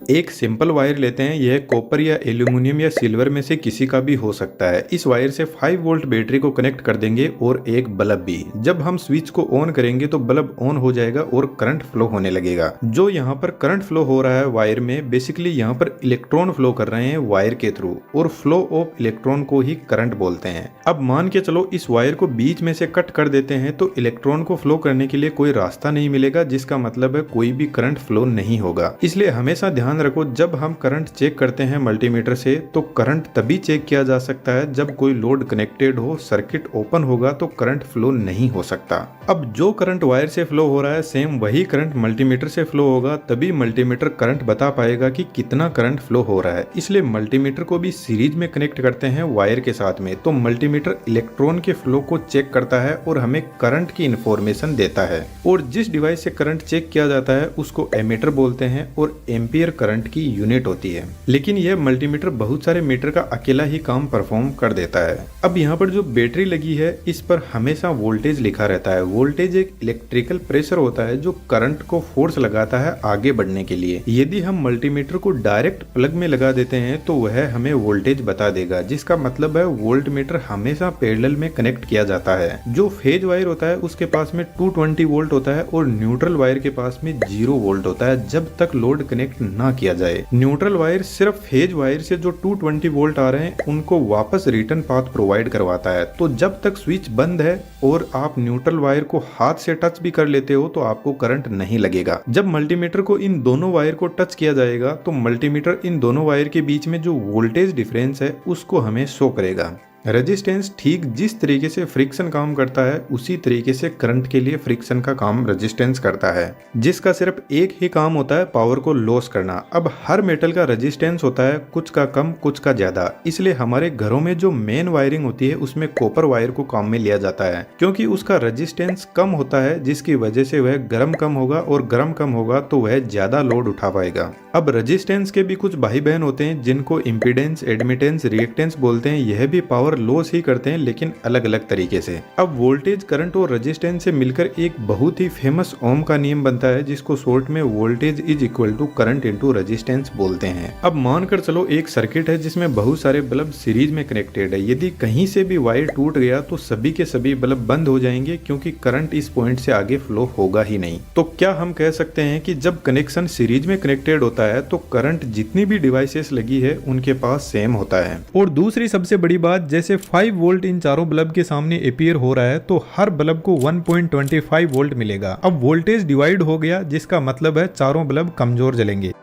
एक simple wire लेते हैं, यह कॉपर या एल्यूमिनियम या सिल्वर में से किसी का भी हो सकता है। इस वायर से 5 वोल्ट बैटरी को कनेक्ट कर देंगे और एक बल्ब भी। जब हम स्विच को ऑन करेंगे तो बल्ब ऑन हो जाएगा और करंट फ्लो होने लगेगा। जो यहाँ पर करंट फ्लो हो रहा है वायर में, बेसिकली यहाँ पर इलेक्ट्रॉन फ्लो कर रहे हैं वायर के थ्रू, और फ्लो ऑफ इलेक्ट्रॉन को ही करंट बोलते हैं। अब मान के चलो इस वायर को बीच में से कट कर देते हैं तो इलेक्ट्रॉन को फ्लो करने के लिए कोई रास्ता नहीं मिलेगा, जिसका मतलब है कोई भी करंट फ्लो नहीं होगा। इसलिए हमेशा ध्यान रखो, जब हम करंट चेक करते हैं मल्टीमीटर से तो करंट तभी चेक किया जा सकता है जब कोई लोड कनेक्टेड हो, सर्किट ओपन होगा तो करंट फ्लो नहीं हो सकता। अब जो करंट वायर से फ्लो हो रहा है सेम वही करंट मल्टीमीटर से फ्लो होगा, तभी मल्टीमीटर करंट बता पाएगा कि कितना करंट फ्लो हो रहा है। इसलिए मल्टीमीटर को भी सीरीज में कनेक्ट करते हैं वायर के साथ में, तो मल्टीमीटर इलेक्ट्रॉन के फ्लो को चेक करता है और हमें करंट की इंफॉर्मेशन देता है। और जिस डिवाइस से करंट चेक किया जाता है उसको एमीटर बोलते हैं और एम्पियर करंट की यूनिट होती है। लेकिन यह मल्टीमीटर बहुत सारे मीटर का अकेला ही काम परफॉर्म कर देता है। अब यहाँ पर जो बैटरी लगी है इस पर हमेशा वोल्टेज लिखा रहता है। वोल्टेज एक इलेक्ट्रिकल प्रेशर होता है जो करंट को फोर्स लगाता है आगे बढ़ने के लिए। यदि हम मल्टीमीटर को डायरेक्ट प्लग में लगा देते हैं तो वह हमें वोल्टेज बता देगा, जिसका मतलब है वोल्टमीटर हमेशा पैरेलल में कनेक्ट किया जाता है। जो फेज वायर होता है उसके पास में 220 वोल्ट होता है और न्यूट्रल वायर के पास में 0 वोल्ट होता है जब तक लोड कनेक्ट ना किया जाए। न्यूट्रल वायर सिर्फ फेज वायर से जो 220 वोल्ट आ रहे हैं उनको वापस रिटर्न पाथ प्रोवाइड करवाता है। तो जब तक स्विच बंद है और आप न्यूट्रल वायर को हाथ से टच भी कर लेते हो तो आपको करंट नहीं लगेगा। जब मल्टीमीटर को इन दोनों वायर को टच किया जाएगा तो मल्टीमीटर इन दोनों वायर के बीच में जो वोल्टेज डिफरेंस है उसको हमें शो करेगा। रेजिस्टेंस ठीक जिस तरीके से फ्रिक्शन काम करता है उसी तरीके से करंट के लिए फ्रिक्शन का काम रेजिस्टेंस करता है, जिसका सिर्फ एक ही काम होता है, पावर को लॉस करना। अब हर मेटल का रेजिस्टेंस होता है, कुछ का कम कुछ का ज्यादा। इसलिए हमारे घरों में जो मेन वायरिंग होती है उसमें कॉपर वायर को काम में लिया जाता है, क्योंकि उसका रेजिस्टेंस कम होता है, जिसकी वजह से वह गर्म कम होगा और गर्म कम होगा तो वह ज्यादा लोड उठा पाएगा। अब रेजिस्टेंस के भी कुछ भाई बहन होते हैं जिनको इम्पीडेंस, एडमिटेंस, रिएक्टेंस बोलते हैं। यह भी पावर लॉस ही करते हैं लेकिन अलग अलग तरीके से। अब वोल्टेज, करंट और रेजिस्टेंस से मिलकर एक बहुत ही फेमस ओम का नियम बनता है, जिसको शॉर्ट में voltage is equal to current into resistance बोलते हैं। अब मानकर चलो एक सर्किट है जिसमें बहुत सारे बल्ब सीरीज में कनेक्टेड है। यदि कहीं से भी वायर टूट गया तो सभी के सभी बल्ब बंद हो जाएंगे, क्योंकि करंट इस पॉइंट से आगे फ्लो होगा ही नहीं। तो क्या हम कह सकते हैं कि जब कनेक्शन सीरीज में कनेक्टेड होता है तो करंट जितनी भी डिवाइसेस लगी है उनके पास सेम होता है। और दूसरी सबसे बड़ी बात, जैसे 5 वोल्ट इन चारों बल्ब के सामने अपीयर हो रहा है तो हर बल्ब को 1.25 वोल्ट मिलेगा। अब वोल्टेज डिवाइड हो गया, जिसका मतलब है चारों बल्ब कमजोर जलेंगे।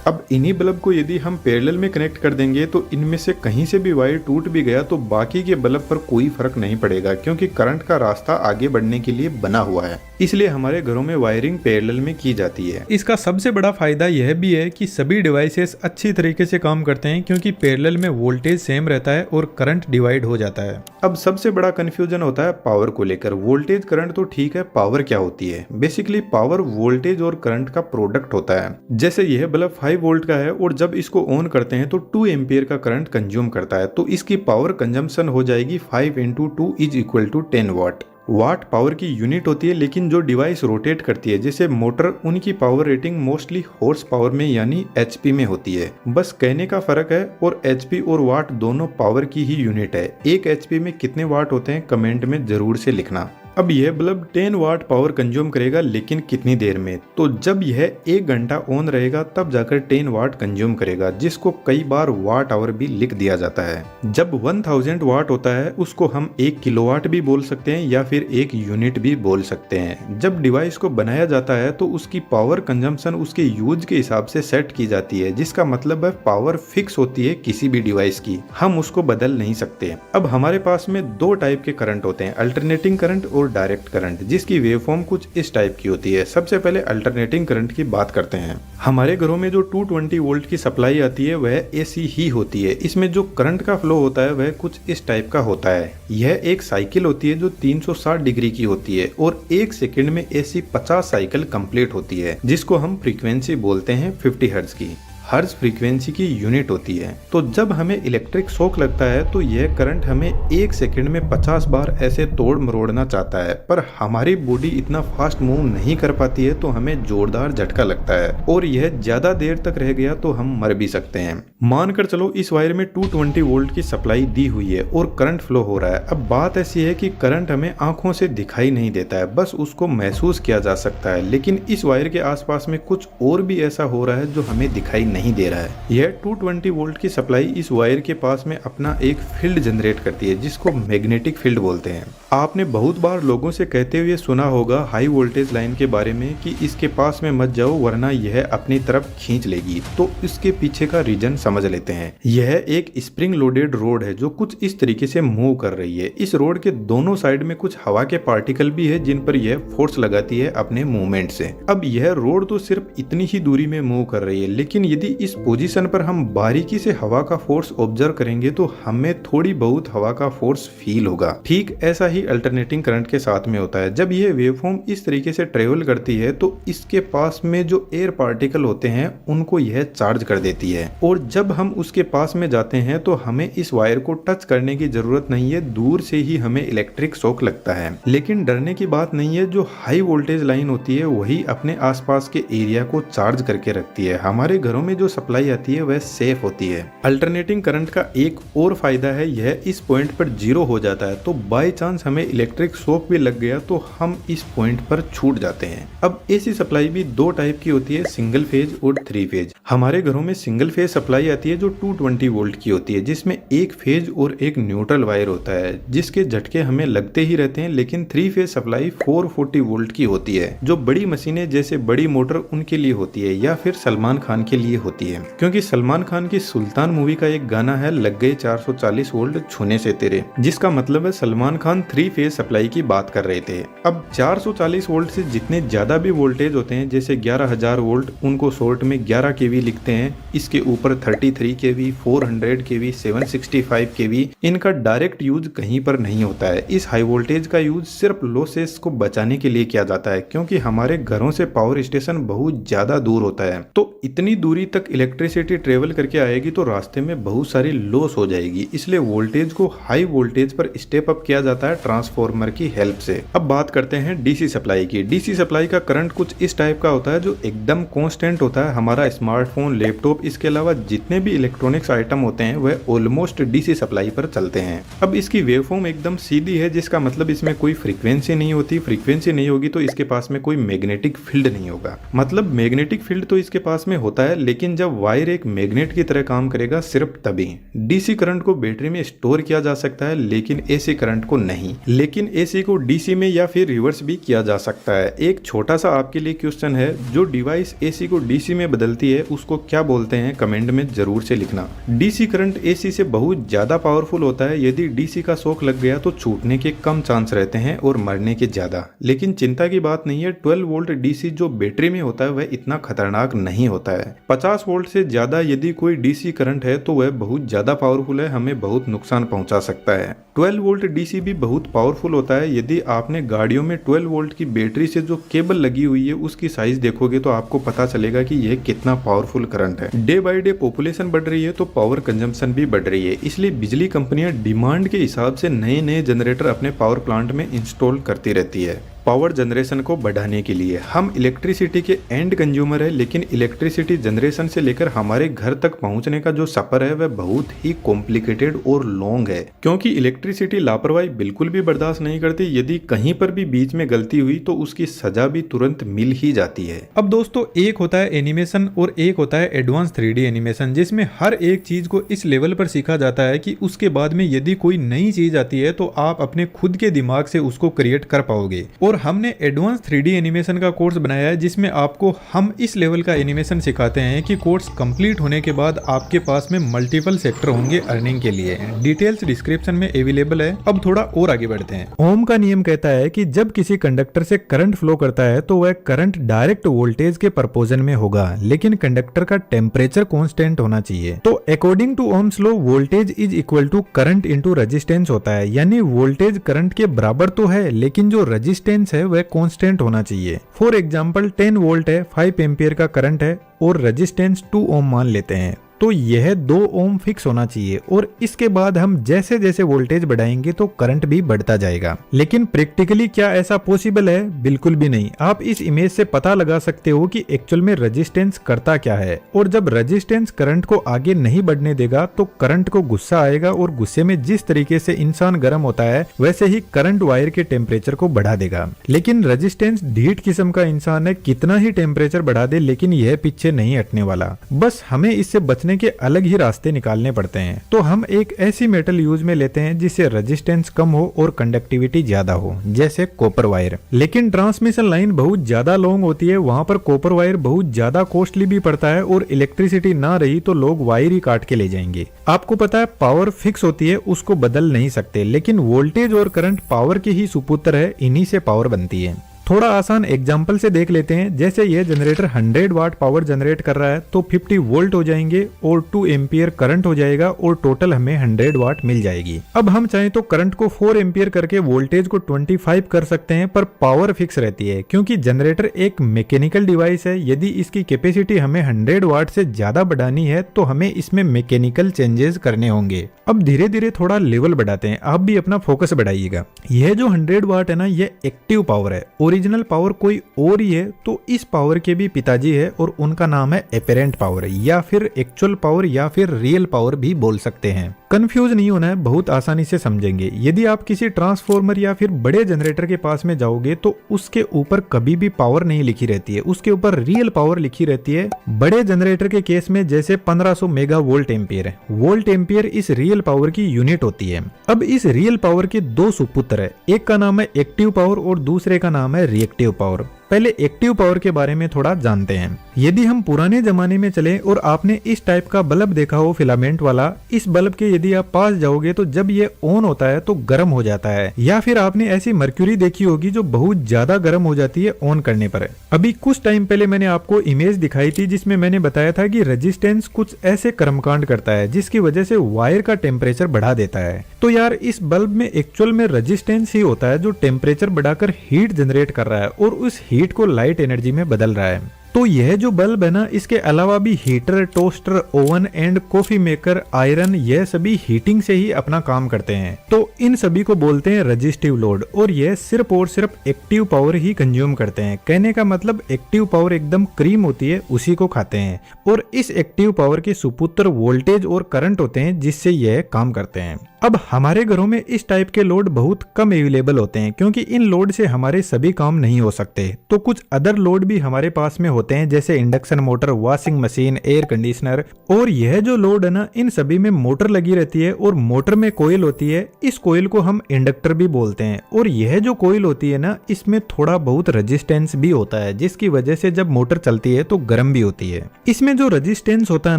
अब इन्हीं बल्ब को यदि हम पैरेलल में कनेक्ट कर देंगे तो इनमें से कहीं से भी वायर टूट भी गया तो बाकी के बल्ब पर कोई फर्क नहीं पड़ेगा, क्योंकि करंट का रास्ता आगे बढ़ने के लिए बना हुआ है। इसलिए हमारे घरों में वायरिंग पैरेलल में की जाती है। इसका सबसे बड़ा फायदा यह भी है कि सभी डिवाइसेस अच्छी तरीके से काम करते हैं, क्योंकि पैरेलल में वोल्टेज सेम रहता है और करंट डिवाइड हो जाता है। अब सबसे बड़ा कंफ्यूजन होता है पावर को लेकर। वोल्टेज करंट तो ठीक है, पावर क्या होती है? बेसिकली पावर वोल्टेज और करंट का प्रोडक्ट होता है। जैसे यह बल्ब 5 वोल्ट का है और जब इसको ऑन करते हैं तो 2 एम्पियर का करंट कंज्यूम करता है, तो इसकी पावर कंजम्पशन हो जाएगी 5 × 2 is equal to 10 watt. Watt power की यूनिट होती है, लेकिन जो डिवाइस रोटेट करती है जैसे मोटर, उनकी power rating mostly horse power में यानी एचपी में होती है। बस कहने का फर्क है, और एचपी और वाट दोनों पावर की ही यूनिट है। एक एचपी में कितने वाट होते हैं कमेंट में जरूर से लिखना। अब यह बल्ब 10 वाट पावर कंज्यूम करेगा, लेकिन कितनी देर में? तो जब यह 1 घंटा ऑन रहेगा तब जाकर 10 वाट कंज्यूम करेगा, जिसको कई बार वाट आवर भी लिख दिया जाता है। जब 1000 वाट होता है उसको हम 1 किलोवाट भी बोल सकते हैं या फिर 1 यूनिट भी बोल सकते हैं। जब डिवाइस को बनाया जाता है तो उसकी पावर कंजम्पशन उसके यूज के हिसाब से सेट की जाती है, जिसका मतलब है पावर फिक्स होती है किसी भी डिवाइस की, हम उसको बदल नहीं सकते। अब हमारे पास में 2 टाइप के करंट होते हैं, अल्टरनेटिंग करंट और डायरेक्ट करंट, जिसकी वेवफॉर्म कुछ इस टाइप की होती है। सबसे पहले अल्टरनेटिंग करंट की बात करते हैं। हमारे घरों में जो 220 वोल्ट की सप्लाई आती है वह एसी ही होती है। इसमें जो करंट का फ्लो होता है वह कुछ इस टाइप का होता है। यह एक साइकिल होती है जो 360 डिग्री की होती है और 1 सेकंड में ऐसी 50 साइकिल कंप्लीट होती है, जिसको हम फ्रीक्वेंसी बोलते हैं 50 हर्ट्ज की। हर्ट्ज फ्रीक्वेंसी की यूनिट होती है। तो जब हमें इलेक्ट्रिक शॉक लगता है तो यह करंट हमें 1 सेकंड में 50 बार ऐसे तोड़ मरोड़ना चाहता है, पर हमारी बॉडी इतना फास्ट मूव नहीं कर पाती है, तो हमें जोरदार झटका लगता है और यह ज्यादा देर तक रह गया तो हम मर भी सकते हैं। मानकर चलो इस वायर में 220 वोल्ट की सप्लाई दी हुई है और करंट फ्लो हो रहा है। अब बात ऐसी है कि करंट हमें आंखों से दिखाई नहीं देता है, बस उसको महसूस किया जा सकता है। लेकिन इस वायर के आसपास में कुछ और भी ऐसा हो रहा है जो हमें दिखाई नहीं दे रहा है। यह 220 वोल्ट की सप्लाई इस वायर के पास में अपना एक फील्ड जनरेट करती है जिसको मैग्नेटिक फील्ड बोलते हैं। आपने बहुत बार लोगों से कहते हुए सुना होगा हाई वोल्टेज लाइन के बारे में कि इसके पास में मत जाओ वरना यह अपनी तरफ खींच लेगी। तो इसके पीछे का रीजन समझ लेते हैं। यह एक स्प्रिंग लोडेड रोड है जो कुछ इस तरीके से मूव कर रही है। इस रोड के दोनों साइड में कुछ हवा के पार्टिकल भी है जिन पर यह फोर्स लगाती है अपने मूवमेंट से। अब यह रोड तो सिर्फ इतनी ही दूरी में मूव कर रही है, लेकिन यदि इस पोजीशन पर हम बारीकी से हवा का फोर्स ऑब्जर्व करेंगे तो हमें थोड़ी बहुत हवा का फोर्स फील होगा। ठीक ऐसा ही अल्टरनेटिंग करंट के साथ में होता है। जब यह वेवफॉर्म इस तरीके से ट्रेवल करती है तो इसके पास में जो एयर पार्टिकल होते हैं उनको यह चार्ज कर देती है, और जब हम उसके पास में जाते हैं तो हमें इस वायर को टच करने की जरूरत नहीं है, दूर से ही हमें इलेक्ट्रिक शॉक लगता है। लेकिन डरने की बात नहीं है, जो हाई वोल्टेज लाइन होती है वही अपने आसपास के एरिया को चार्ज करके रखती है। हमारे घरों में जो सप्लाई आती है वह सेफ होती है। अल्टरनेटिंग करंट का एक और फायदा है, यह इस पॉइंट पर जीरो हो जाता है, तो बाय चांस हमें इलेक्ट्रिक शॉक भी लग गया तो हम इस पॉइंट पर छूट जाते हैं। अब एसी सप्लाई भी दो टाइप की होती है, सिंगल फेज और 3 फेज। हमारे घरों में सिंगल फेज सप्लाई आती है जो 220 वोल्ट की होती है, जिसमें एक फेज और एक न्यूट्रल वायर होता है जिसके झटके हमें लगते ही रहते हैं। लेकिन 3 फेज सप्लाई 440 वोल्ट की होती है जो बड़ी मशीनें जैसे बड़ी मोटर उनके लिए होती है या फिर सलमान खान के लिए होती है, क्योंकि सलमान खान की सुल्तान मूवी का एक गाना है लग गए 440 वोल्ट छूने से तेरे, जिसका मतलब है सलमान खान 3 फेज सप्लाई की बात कर रहे थे। अब 440 वोल्ट से जितने ज्यादा भी वोल्टेज होते हैं जैसे 11,000 वोल्ट, उनको शॉर्ट में 11 केवी लिखते हैं। इसके ऊपर 33 केवी, 400 केवी, 765 केवी, इनका डायरेक्ट यूज कहीं पर नहीं होता है। इस हाई वोल्टेज का यूज सिर्फ लॉसेस को बचाने के लिए किया जाता है, क्योंकि हमारे घरों से पावर स्टेशन बहुत ज्यादा दूर होता है, तो इतनी दूरी तक इलेक्ट्रिसिटी ट्रेवल करके आएगी तो रास्ते में बहुत सारी लॉस हो जाएगी। इसलिए वोल्टेज को हाई वोल्टेज पर स्टेप अप किया जाता है ट्रांसफॉर्मर की हेल्प से। अब बात करते हैं डीसी सप्लाई की। डीसी सप्लाई का करंट कुछ इस टाइप का होता है जो एकदम कांस्टेंट होता है। हमारा स्मार्टफोन, लैपटॉप, इसके अलावा जितने भी इलेक्ट्रॉनिक्स आइटम होते हैं वह ऑलमोस्ट डीसी सप्लाई पर चलते हैं। अब इसकी वेवफॉर्म एकदम सीधी है, जिसका मतलब इसमें कोई फ्रीक्वेंसी नहीं होती। फ्रीक्वेंसी नहीं होगी तो इसके पास में कोई मैग्नेटिक फील्ड नहीं होगा। मतलब मैग्नेटिक फील्ड तो इसके पास में होता है, लेकिन जब वायर एक मैग्नेट की तरह काम करेगा सिर्फ तभी। डीसी करंट को बैटरी में स्टोर किया जा सकता है लेकिन एसी करंट को नहीं। लेकिन एसी को डीसी में या फिर रिवर्स भी किया जा सकता है। एक छोटा सा आपके लिए क्वेश्चन है, जो डिवाइस एसी को डीसी में बदलती है उसको क्या बोलते हैं, कमेंट में जरूर से लिखना। डीसी करंट एसी से बहुत ज्यादा पावरफुल होता है। यदि डीसी का शॉक लग गया तो छूटने के कम चांस रहते हैं और मरने के ज्यादा। लेकिन चिंता की बात नहीं है, 12 वोल्ट डीसी जो बैटरी में होता है वह इतना खतरनाक नहीं होता है। 50 वोल्ट से ज्यादा यदि कोई डीसी करंट है तो वह बहुत ज्यादा पावरफुल है, हमें बहुत नुकसान पहुंचा सकता है। 12 वोल्ट डीसी भी बहुत पावरफुल होता है। यदि आपने गाड़ियों में 12 वोल्ट की बैटरी से जो केबल लगी हुई है उसकी साइज देखोगे तो आपको पता चलेगा कि यह कितना पावरफुल करंट है। डे बाय डे पॉपुलेशन बढ़ रही है तो पावर कंजम्पशन भी बढ़ रही है, इसलिए बिजली कंपनियां डिमांड के हिसाब से नए नए जनरेटर अपने पावर प्लांट में इंस्टॉल करती रहती है। पावर जनरेशन को बढ़ाने के लिए हम इलेक्ट्रिसिटी के एंड कंज्यूमर है, लेकिन इलेक्ट्रिसिटी जनरेशन से लेकर हमारे घर तक पहुंचने का जो सफर है वह बहुत ही कॉम्प्लिकेटेड और लॉन्ग है, क्योंकि इलेक्ट्रिसिटी लापरवाही बिल्कुल भी बर्दाश्त नहीं करती। यदि कहीं पर भी बीच में गलती हुई तो उसकी सजा भी तुरंत मिल ही जाती है। अब दोस्तों, एक होता है एनिमेशन और एक होता है एडवांस 3D एनिमेशन, जिसमें हर एक चीज को इस लेवल पर सीखा जाता है कि उसके बाद में यदि कोई नई चीज आती है तो आप अपने खुद के दिमाग से उसको क्रिएट कर पाओगे। और हमने एडवांस 3D एनिमेशन का कोर्स बनाया है जिसमें आपको हम इस लेवल का एनिमेशन सिखाते हैं कि कोर्स कंप्लीट होने के बाद आपके पास में मल्टीपल सेक्टर होंगे अर्निंग के लिए। डिटेल्स डिस्क्रिप्शन में अवेलेबल है। अब थोड़ा और आगे बढ़ते हैं। ओम का नियम कहता है कि जब किसी कंडक्टर से करंट फ्लो करता है तो वह करंट डायरेक्ट वोल्टेज के प्रपोजन में होगा, लेकिन कंडक्टर का टेम्परेचर कांस्टेंट होना चाहिए। तो according to Ohm's law voltage is equal to current into resistance होता है, यानी वोल्टेज करंट के बराबर तो है लेकिन जो रेजिस्टेंस रेजिस्टेंस है वह कांस्टेंट होना चाहिए। फॉर एग्जांपल 10 वोल्ट है, 5 एम्पियर का करंट है और रेजिस्टेंस 2 ओम मान लेते हैं, तो यह 2 ओम फिक्स होना चाहिए और इसके बाद हम जैसे जैसे वोल्टेज बढ़ाएंगे तो करंट भी बढ़ता जाएगा। लेकिन प्रैक्टिकली क्या ऐसा पॉसिबल है? बिल्कुल भी नहीं। आप इस इमेज से पता लगा सकते हो कि एक्चुअल में रेजिस्टेंस करता क्या है, और जब रेजिस्टेंस करंट को आगे नहीं बढ़ने देगा तो करंट को गुस्सा आएगा और गुस्से में जिस तरीके से इंसान गर्म होता है वैसे ही करंट वायर के टेम्परेचर को बढ़ा देगा। लेकिन रेजिस्टेंस ढीठ किस्म का इंसान है, कितना ही टेम्परेचर बढ़ा दे लेकिन यह पीछे नहीं हटने वाला। बस हमें इससे बचने के अलग ही रास्ते निकालने पड़ते हैं। तो हम एक ऐसी मेटल यूज में लेते हैं जिससे रेजिस्टेंस कम हो और कंडक्टिविटी ज्यादा हो, जैसे कॉपर वायर। लेकिन ट्रांसमिशन लाइन बहुत ज्यादा लॉन्ग होती है, वहां पर कॉपर वायर बहुत ज्यादा कॉस्टली भी पड़ता है और इलेक्ट्रिसिटी ना रही तो लोग वायर ही काट के ले जाएंगे। आपको पता है पावर फिक्स होती है, उसको बदल नहीं सकते, लेकिन वोल्टेज और करंट पावर के ही सुपुत्र है, इन्हीं से पावर बनती है। थोड़ा आसान एग्जाम्पल से देख लेते हैं। जैसे ये जनरेटर 100 वाट पावर जनरेट कर रहा है तो 50 वोल्ट हो जाएंगे और 2 एम्पियर करंट हो जाएगा और टोटल हमें 100 वाट मिल जाएगी। अब हम चाहें तो करंट को 4 एम्पियर करके वोल्टेज को 25 कर सकते हैं, पर पावर फिक्स रहती है क्योंकि जनरेटर एक मैकेनिकल डिवाइस है। यदि इसकी कैपेसिटी हमें 100 वाट से ज्यादा बढ़ानी है तो हमें इसमें मैकेनिकल चेंजेस करने होंगे। अब धीरे धीरे थोड़ा लेवल बढ़ाते हैं, आप भी अपना फोकस बढ़ाइएगा। यह जो 100 वाट है ना, यह एक्टिव पावर है, ओरिजिनल पावर कोई और ही है। तो इस पावर के भी पिताजी है और उनका नाम है एपेरेंट पावर, या फिर एक्चुअल पावर, या फिर रियल पावर भी बोल सकते हैं। कंफ्यूज नहीं होना है, बहुत आसानी से समझेंगे। यदि आप किसी ट्रांसफॉर्मर या फिर बड़े जनरेटर के पास में जाओगे तो उसके ऊपर कभी भी पावर नहीं लिखी रहती है, उसके ऊपर रियल पावर लिखी रहती है। बड़े जनरेटर के केस में जैसे 1500 मेगा वोल्ट एम्पियर है, वोल्ट एम्पियर इस रियल पावर की यूनिट होती है। अब इस रियल पावर के 2 सुपुत्र है, एक का नाम है एक्टिव पावर और दूसरे का नाम है रिएक्टिव पावर। पहले एक्टिव पावर के बारे में थोड़ा जानते हैं। यदि हम पुराने जमाने में चले और आपने इस टाइप का बल्ब देखा हो फिलामेंट वाला, इस बल्ब के यदि आप पास जाओगे तो जब ये ऑन होता है तो गर्म हो जाता है। या फिर आपने ऐसी मर्क्यूरी देखी होगी जो बहुत ज्यादा गर्म हो जाती है ऑन करने पर। अभी कुछ टाइम पहले मैंने आपको इमेज दिखाई थी जिसमें मैंने बताया था कि रेजिस्टेंस कुछ ऐसे कर्मकांड करता है जिसकी वजह से वायर का टेम्परेचर बढ़ा देता है। तो यार इस बल्ब में एक्चुअल में रेजिस्टेंस ही होता है जो टेम्परेचर बढ़ाकर हीट जनरेट कर रहा है और उस हीट को लाइट एनर्जी में बदल रहा है। तो यह जो बल्ब है ना, इसके अलावा भी heater, toaster, oven and coffee maker, iron, यह सभी हीटिंग से ही अपना काम करते हैं। तो इन सभी को बोलते हैं रेजिस्टिव लोड, और यह सिर्फ और सिर्फ एक्टिव पावर ही कंज्यूम करते हैं। कहने का मतलब एक्टिव पावर एकदम क्रीम होती है, उसी को खाते हैं। और इस एक्टिव पावर के सुपुत्र वोल्टेज और करंट होते हैं जिससे यह काम करते हैं। अब हमारे घरों में इस टाइप के लोड बहुत कम अवेलेबल होते हैं क्योंकि इन लोड से हमारे सभी काम नहीं हो सकते। तो कुछ अदर लोड भी हमारे पास में होते हैं जैसे induction motor, washing machine, air conditioner. और यह जो लोड है ना, इन सभी में मोटर लगी रहती है और मोटर में कोयल होती है। इस कोयल को हम इंडक्टर भी बोलते हैं। और यह जो कोयल होती है ना, इसमें थोड़ा बहुत रेजिस्टेंस भी होता है जिसकी वजह से जब मोटर चलती है तो गर्म भी होती है। इसमें जो रेजिस्टेंस होता है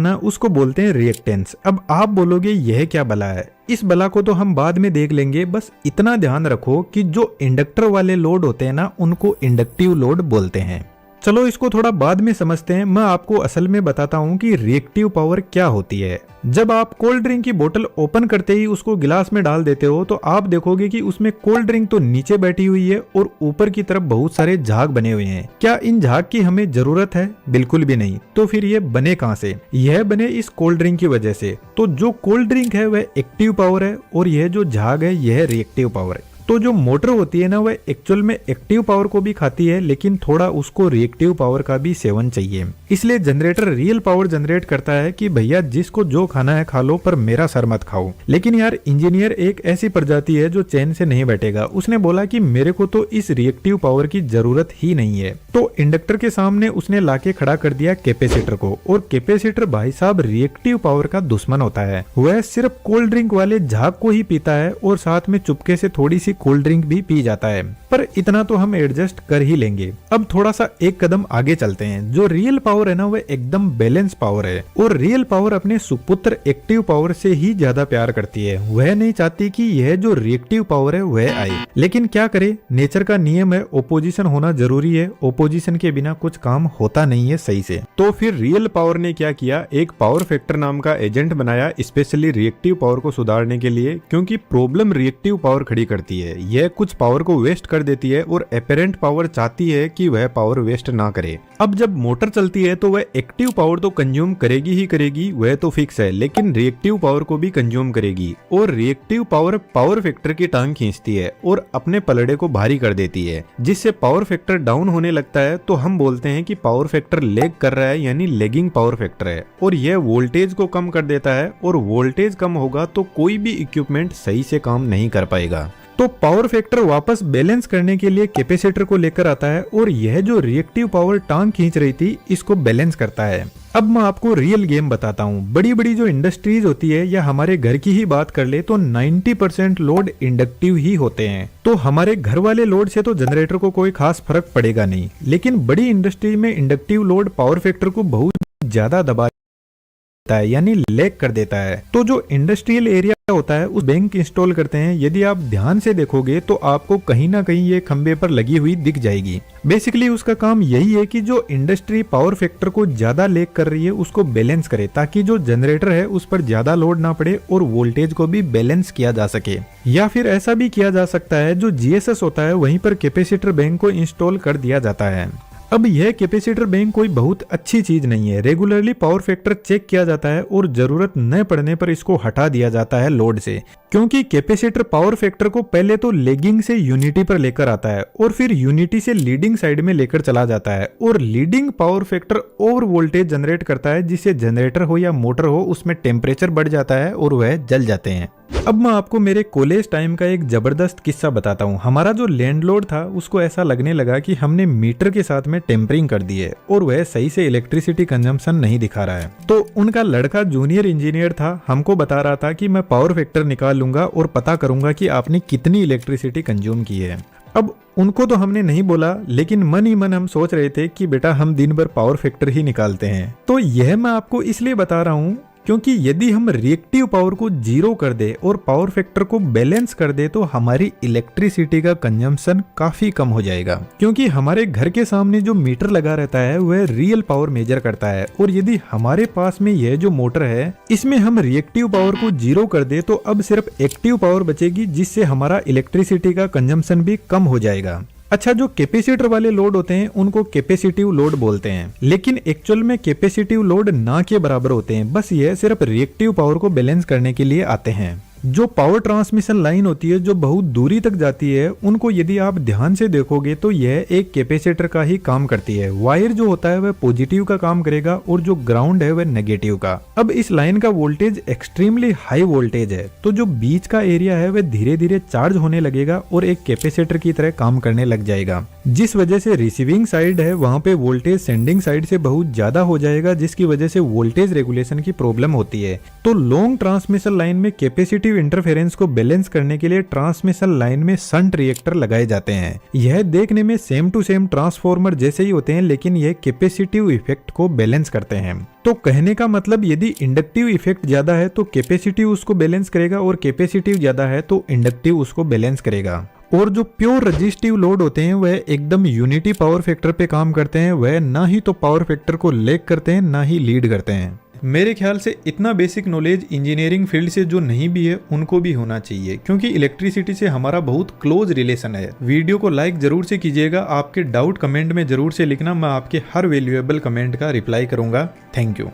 ना, उसको बोलते हैं रिएक्टेंस। अब आप बोलोगे यह क्या बला है? इस बला को तो हम बाद में देख लेंगे, बस इतना ध्यान रखो कि जो इंडक्टर वाले लोड होते हैं ना, उनको इंडक्टिव लोड बोलते हैं। चलो इसको थोड़ा बाद में समझते हैं। मैं आपको असल में बताता हूँ कि रिएक्टिव पावर क्या होती है। जब आप कोल्ड ड्रिंक की बोतल ओपन करते ही उसको गिलास में डाल देते हो तो आप देखोगे कि उसमें कोल्ड ड्रिंक तो नीचे बैठी हुई है और ऊपर की तरफ बहुत सारे झाग बने हुए हैं। क्या इन झाग की हमें जरूरत है? बिल्कुल भी नहीं। तो फिर ये बने कहाँ से? यह बने इस कोल्ड ड्रिंक की वजह से। तो जो कोल्ड ड्रिंक है वह एक्टिव पावर है और यह जो झाग है यह रिएक्टिव पावर है। तो जो मोटर होती है ना, वह एक्चुअल में एक्टिव पावर को भी खाती है, लेकिन थोड़ा उसको रिएक्टिव पावर का भी सेवन चाहिए। इसलिए जनरेटर रियल पावर जनरेट करता है कि भैया जिसको जो खाना है खा लो, पर मेरा सर मत खाओ। लेकिन यार इंजीनियर एक ऐसी प्रजाति है जो चैन से नहीं बैठेगा। उसने बोला कि मेरे को तो इस रिएक्टिव पावर की जरूरत ही नहीं है। तो इंडक्टर के सामने उसने लाके खड़ा कर दिया कैपेसिटर को। और कैपेसिटर भाई साहब रिएक्टिव पावर का दुश्मन होता है। वह सिर्फ कोल्ड ड्रिंक वाले झाग को ही पीता है और साथ में चुपके से थोड़ी सी कोल्ड ड्रिंक भी पी जाता है, पर इतना तो हम एडजस्ट कर ही लेंगे। अब थोड़ा सा एक कदम आगे चलते हैं। जो रियल पावर है ना, वह एकदम बैलेंस पावर है और रियल पावर अपने सुपुत्र एक्टिव पावर से ही ज्यादा प्यार करती है। वह नहीं चाहती कि यह जो रिएक्टिव पावर है वह आए, लेकिन क्या करे, नेचर का नियम है, ओपोजिशन होना जरूरी है। पोजीशन के बिना कुछ काम होता नहीं है सही से। तो फिर रियल पावर ने क्या किया, एक पावर फैक्टर नाम का एजेंट बनाया स्पेशली रिएक्टिव पावर को सुधारने के लिए, क्योंकि प्रॉब्लम रिएक्टिव पावर खड़ी करती है। यह कुछ पावर को वेस्ट कर देती है और एपेरेंट पावर चाहती है कि वह पावर वेस्ट ना करे। अब जब मोटर चलती है तो वह एक्टिव पावर तो कंज्यूम करेगी ही करेगी, वह तो फिक्स है, लेकिन रिएक्टिव पावर को भी कंज्यूम करेगी। और रिएक्टिव पावर पावर फैक्टर की टांग खींचती है और अपने पलड़े को भारी कर देती है, जिससे पावर फैक्टर डाउन होने लगता है। तो हम बोलते हैं कि पावर फैक्टर लेग कर रहा है, यानी लेगिंग पावर फैक्टर है। और यह वोल्टेज को कम कर देता है, और वोल्टेज कम होगा तो कोई भी इक्विपमेंट सही से काम नहीं कर पाएगा। तो पावर फैक्टर वापस बैलेंस करने के लिए कैपेसिटर को लेकर आता है, और यह जो रिएक्टिव पावर टांग खींच रही थी इसको बैलेंस करता है। अब मैं आपको रियल गेम बताता हूँ। बड़ी बड़ी जो इंडस्ट्रीज होती है या हमारे घर की ही बात कर ले तो 90% लोड इंडक्टिव ही होते हैं। तो हमारे घर वाले लोड से तो जनरेटर को कोई खास फर्क पड़ेगा नहीं, लेकिन बड़ी इंडस्ट्री में इंडक्टिव लोड पावर फैक्टर को बहुत ज्यादा दबा है, यानी लैग कर देता है। तो जो इंडस्ट्रियल एरिया होता है उस बैंक इंस्टॉल करते हैं। यदि आप ध्यान से देखोगे तो आपको कहीं ना कहीं ये खंबे पर लगी हुई दिख जाएगी। बेसिकली उसका काम यही है कि जो इंडस्ट्री पावर फैक्टर को ज्यादा लैग कर रही है उसको बैलेंस करे, ताकि जो जनरेटर है उस पर ज्यादा लोड ना पड़े और वोल्टेज को भी बैलेंस किया जा सके। या फिर ऐसा भी किया जा सकता है, जो जीएसएस होता है वहीं पर कैपेसिटर बैंक को इंस्टॉल कर दिया जाता है। अब यह कैपेसिटर बैंक कोई बहुत अच्छी चीज नहीं है। रेगुलरली पावर फैक्टर चेक किया जाता है और जरूरत न पड़ने पर इसको हटा दिया जाता है लोड से, क्योंकि कैपेसिटर पावर फैक्टर को पहले तो लेगिंग से यूनिटी पर लेकर आता है और फिर यूनिटी से लीडिंग साइड में लेकर चला जाता है। और leading power factor over voltage generate करता है, जिससे जनरेटर हो या मोटर हो उसमें टेम्परेचर बढ़ जाता है और वह जल जाते हैं। अब मैं आपको मेरे कॉलेज टाइम का एक जबरदस्त किस्सा बताता हूँ। हमारा जो लैंडलॉर्ड था उसको ऐसा लगने लगा कि हमने मीटर के साथ में टेम्परिंग कर दी है और वह सही से इलेक्ट्रिसिटी कंजम्पशन नहीं दिखा रहा है। तो उनका लड़का जूनियर इंजीनियर था, हमको बता रहा था कि मैं पावर फैक्टर निकाल लूंगा और पता करूंगा कि आपने कितनी इलेक्ट्रिसिटी कंज्यूम की है। अब उनको तो हमने नहीं बोला, लेकिन मन ही मन हम सोच रहे थे कि बेटा हम दिन भर पावर फैक्टर ही निकालते हैं। तो यह मैं आपको इसलिए बता रहा हूँ क्योंकि यदि हम रिएक्टिव पावर को जीरो कर दे और पावर फैक्टर को बैलेंस कर दे तो हमारी इलेक्ट्रिसिटी का कंजम्पशन काफी कम हो जाएगा। क्योंकि हमारे घर के सामने जो मीटर लगा रहता है वह रियल पावर मेजर करता है, और यदि हमारे पास में यह जो मोटर है इसमें हम रिएक्टिव पावर को जीरो कर दे तो अब सिर्फ एक्टिव पावर बचेगी, जिससे हमारा इलेक्ट्रिसिटी का कंजम्पशन भी कम हो जाएगा। अच्छा, जो कैपेसिटर वाले लोड होते हैं उनको कैपेसिटिव लोड बोलते हैं, लेकिन एक्चुअल में कैपेसिटिव लोड ना के बराबर होते हैं। बस ये सिर्फ रिएक्टिव पावर को बैलेंस करने के लिए आते हैं। जो पावर ट्रांसमिशन लाइन होती है जो बहुत दूरी तक जाती है, उनको यदि आप ध्यान से देखोगे तो यह एक कैपेसिटर का ही काम करती है। वायर जो होता है वह पॉजिटिव का काम करेगा और जो ग्राउंड है वह नेगेटिव का। अब इस लाइन का वोल्टेज एक्सट्रीमली हाई वोल्टेज है, तो जो बीच का एरिया है वह धीरे धीरे चार्ज होने लगेगा और एक कैपेसिटर की तरह काम करने लग जाएगा, जिस वजह से रिसीविंग साइड है वहां पे वोल्टेज सेंडिंग साइड से बहुत ज्यादा हो जाएगा, जिसकी वजह से वोल्टेज रेगुलेशन की प्रॉब्लम होती है। तो लॉन्ग ट्रांसमिशन लाइन में कैपेसिटिव इंटरफेरेंस को बैलेंस करने के लिए ट्रांसमिशन लाइन में शंट रिएक्टर लगाए जाते हैं। यह देखने में सेम टू सेम ट्रांसफॉर्मर जैसे ही होते हैं, लेकिन यह कैपेसिटिव इफेक्ट को बैलेंस करते हैं। तो कहने का मतलब यदि इंडक्टिव इफेक्ट ज्यादा है तो कैपेसिटिव उसको बैलेंस करेगा, और कैपेसिटिव ज्यादा है तो इंडक्टिव उसको बैलेंस करेगा। और जो प्योर रजिस्टिव लोड होते हैं वह एकदम यूनिटी पावर फैक्टर पे काम करते हैं। वह ना ही तो पावर फैक्टर को लैग करते हैं ना ही लीड करते हैं। मेरे ख्याल से इतना बेसिक नॉलेज इंजीनियरिंग फील्ड से जो नहीं भी है उनको भी होना चाहिए, क्योंकि इलेक्ट्रिसिटी से हमारा बहुत क्लोज रिलेशन है। वीडियो को लाइक जरूर से कीजिएगा, आपके डाउट कमेंट में जरूर से लिखना, मैं आपके हर वैल्यूएबल कमेंट का रिप्लाई करूंगा। Thank you.